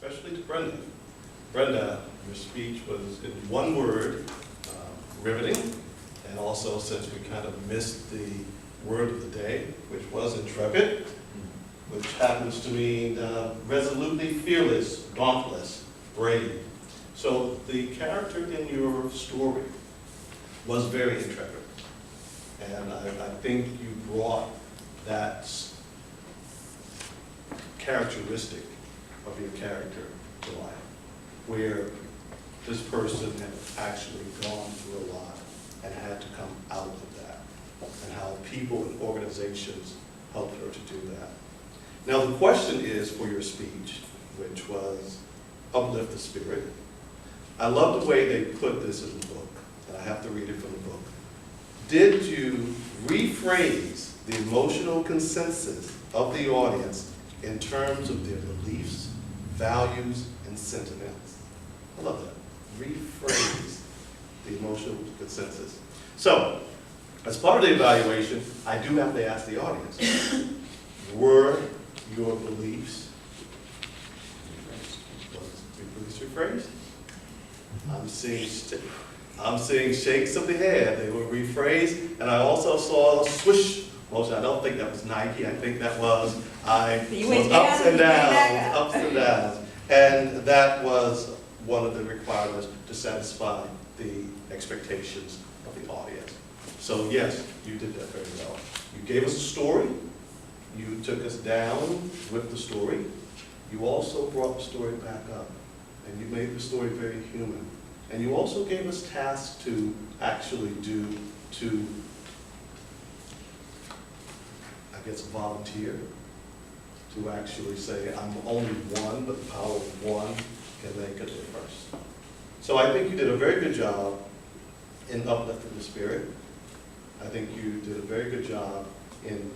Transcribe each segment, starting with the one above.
especially to Brenda. Brenda, your speech was in one word, riveting, and also since we kind of missed the word of the day, which was intrepid, which happens to mean resolutely fearless, dauntless, brave. So the character in your story was very intrepid. And I think you brought that characteristic of your character to life, where this person had actually gone through a lot and had to come out of that, and how people and organizations helped her to do that. Now the question is for your speech, which was Uplift the Spirit. I love the way they put this in the book, and I have to read it from the book. Did you rephrase the emotional consensus of the audience in terms of their beliefs, values, and sentiments? I love that. Rephrase the emotional consensus. So, as part of the evaluation, I do have to ask the audience, were your beliefs rephrased? I'm seeing shakes of the head. They were rephrased, and I also saw a swish motion. I don't think that was Nike. I think that was ups and downs, ups and downs. And that was one of the requirements to satisfy the expectations of the audience. So yes, you did that very well. You gave us a story. You took us down with the story. You also brought the story back up, and you made the story very human. And you also gave us tasks to actually do to, I guess, volunteer, to actually say, I'm only one, but the power of one can make a difference. So I think you did a very good job in uplifting the spirit. I think you did a very good job in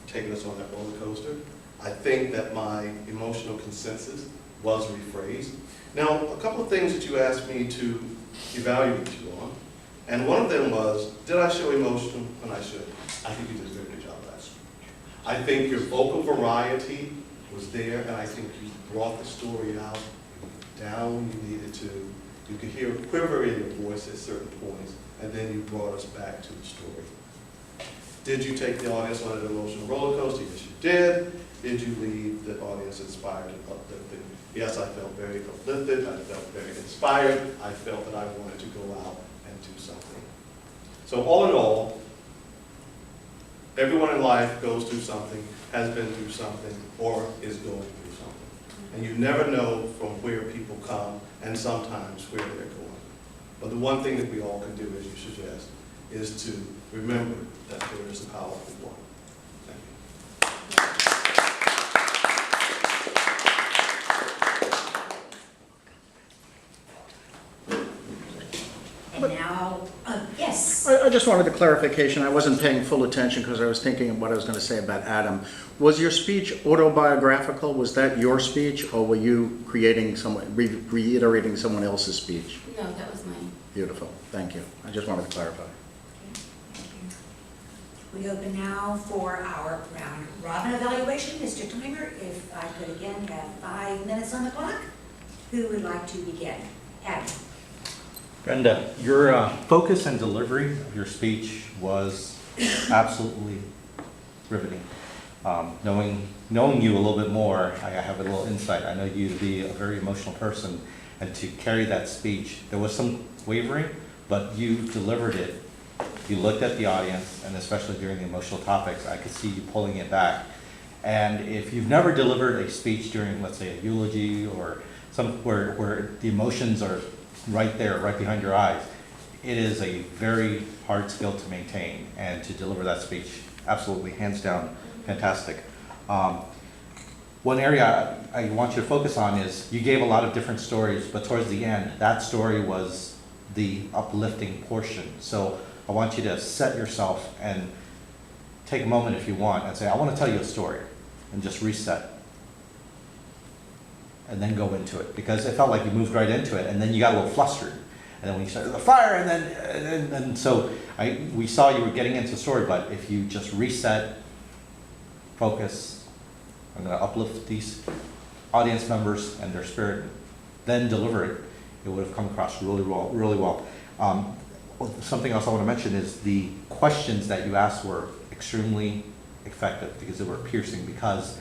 taking us on that roller coaster. I think that my emotional consensus was rephrased. Now, a couple of things that you asked me to evaluate you on, and one of them was, did I show emotion when I should? I think you did a very good job of that. I think your vocal variety was there, and I think you brought the story out down you needed to. You could hear a quiver in your voice at certain points, and then you brought us back to the story. Did you take the audience on an emotional roller coaster? Yes, you did. Did you leave the audience inspired and uplifted? Yes, I felt very uplifted. I felt very inspired. I felt that I wanted to go out and do something. So all in all, everyone in life goes through something, has been through something, or is going through something. And you never know from where people come and sometimes where they're going. But the one thing that we all can do, as you suggest, is to remember that there is a powerful one. Thank you. And now, yes. I just wanted a clarification. I wasn't paying full attention because I was thinking of what I was going to say about Adam. Was your speech autobiographical? Was that your speech, or were you creating reiterating someone else's speech? No, that was mine. Beautiful. Thank you. I just wanted to clarify. We open now for our round robin evaluation. Mr. Timer, if I could again have 5 minutes on the clock. Who would like to begin? Adam. Brenda, your focus and delivery of your speech was absolutely riveting. Knowing you a little bit more, I have a little insight. I know you to be a very emotional person, and to carry that speech, there was some wavering, but you delivered it. You looked at the audience, and especially during the emotional topics, I could see you pulling it back. And if you've never delivered a speech during, let's say, a eulogy or where the emotions are right there, right behind your eyes, it is a very hard skill to maintain, and to deliver that speech, absolutely, hands down, fantastic. One area I want you to focus on is you gave a lot of different stories, but towards the end, that story was the uplifting portion. So I want you to set yourself and take a moment if you want and say, I want to tell you a story, and just reset. And then go into it, because it felt like you moved right into it, and then you got a little flustered. And then when you started the fire, and then so we saw you were getting into the story, but if you just reset, focus, I'm going to uplift these audience members and their spirit then deliver it, it would have come across really well, really well. Something else I want to mention is the questions that you asked were extremely effective because they were piercing, because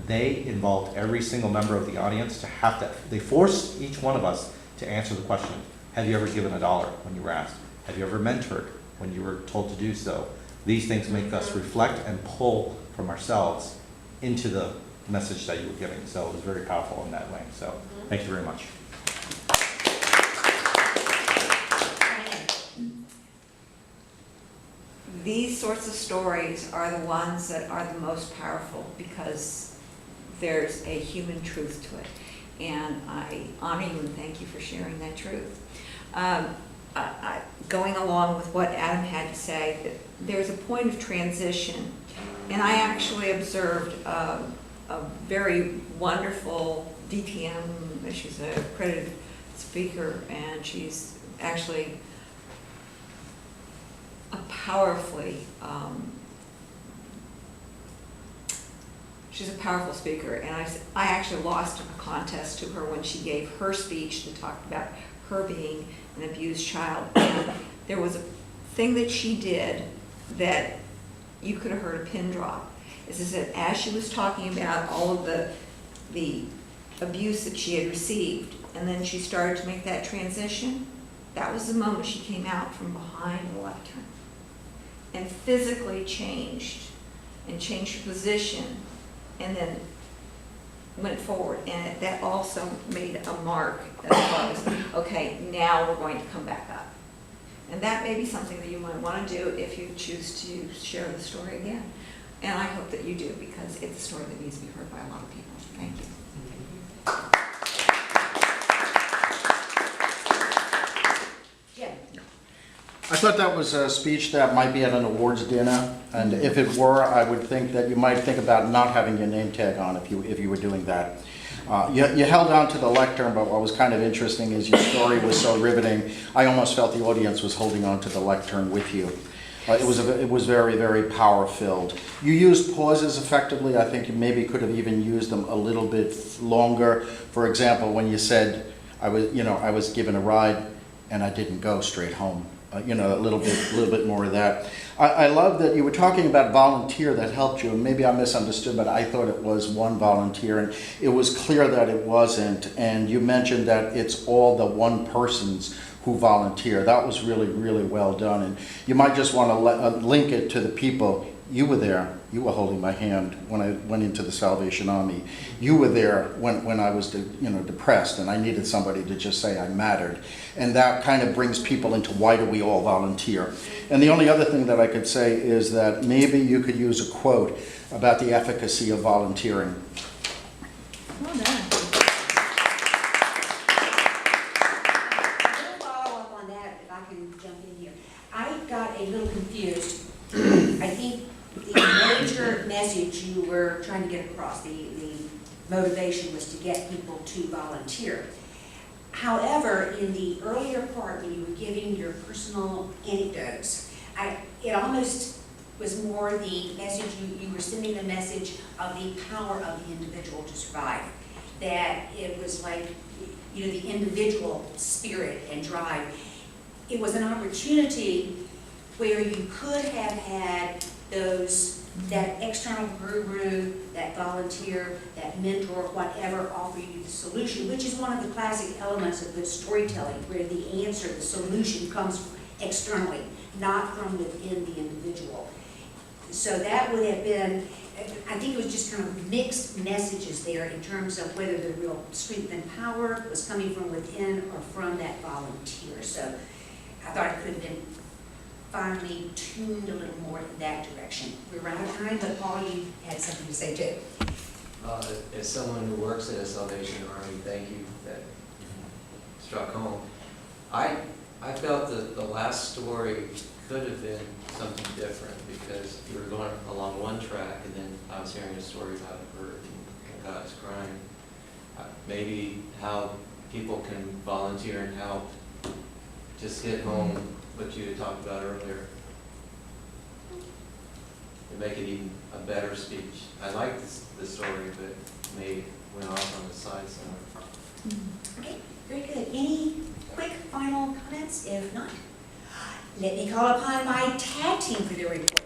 they involved every single member of the audience to have to, they forced each one of us to answer the question. Have you ever given $1 when you were asked? Have you ever mentored when you were told to do so? These things make us reflect and pull from ourselves into the message that you were giving. So it was very powerful in that way. So thank you very much. These sorts of stories are the ones that are the most powerful because there's a human truth to it. And I honor you and thank you for sharing that truth. Going along with what Adam had to say, there's a point of transition. And I actually observed a very wonderful DTM, she's a accredited speaker, and she's actually a powerfully, she's a powerful speaker, and I actually lost a contest to her when she gave her speech and talked about her being an abused child. And there was a thing that she did that you could have heard a pin drop. Is that as she was talking about all of the abuse that she had received, and then she started to make that transition, that was the moment she came out from behind the lectern and physically changed and changed her position and then went forward. And that also made a mark as far as, okay, now we're going to come back up. And that may be something that you might want to do if you choose to share the story again. And I hope that you do, because it's a story that needs to be heard by a lot of people. Thank you. I thought that was a speech that might be at an awards dinner, and if it were, I would think that you might think about not having your name tag on if you were doing that. You held on to the lectern, but what was kind of interesting is your story was so riveting, I almost felt the audience was holding on to the lectern with you. It was very, very power-filled. You used pauses effectively. I think you maybe could have even used them a little bit longer. For example, when you said, I was given a ride and I didn't go straight home. A little bit more of that. I love that you were talking about volunteer that helped you, and maybe I misunderstood, but I thought it was one volunteer, and it was clear that it wasn't. And you mentioned that it's all the one persons who volunteer. That was really, really well done. And you might just want to link it to the people. You were there. You were holding my hand when I went into the Salvation Army. You were there when I was depressed and I needed somebody to just say I mattered. And that kind of brings people into why do we all volunteer. And the only other thing that I could say is that maybe you could use a quote about the efficacy of volunteering. Well done. I got a little confused. I think the major message you were trying to get across, the motivation was to get people to volunteer. However, in the earlier part when you were giving your personal anecdotes, it almost was more the message, you were sending the message of the power of the individual to survive. That it was like, the individual spirit and drive. It was an opportunity where you could have had that external guru, that volunteer, that mentor, whatever, offer you the solution, which is one of the classic elements of good storytelling, where the answer, the solution comes externally, not from within the individual. So that would have been, I think it was just kind of mixed messages there in terms of whether the real strength and power was coming from within or from that volunteer. So I thought it could have been finally tuned a little more in that direction. We're out of time, but Paul, you had something to say too. As someone who works in a Salvation Army, thank you, that struck home. I felt that the last story could have been something different because you were going along one track and then I was hearing a story about a bird and guys crying. Maybe how people can volunteer and help just hit home what you had talked about earlier and make it even a better speech. I like the story, but maybe went off on the side somewhere. Okay, very good. Any quick final comments? If not, let me call upon my tag team for their report.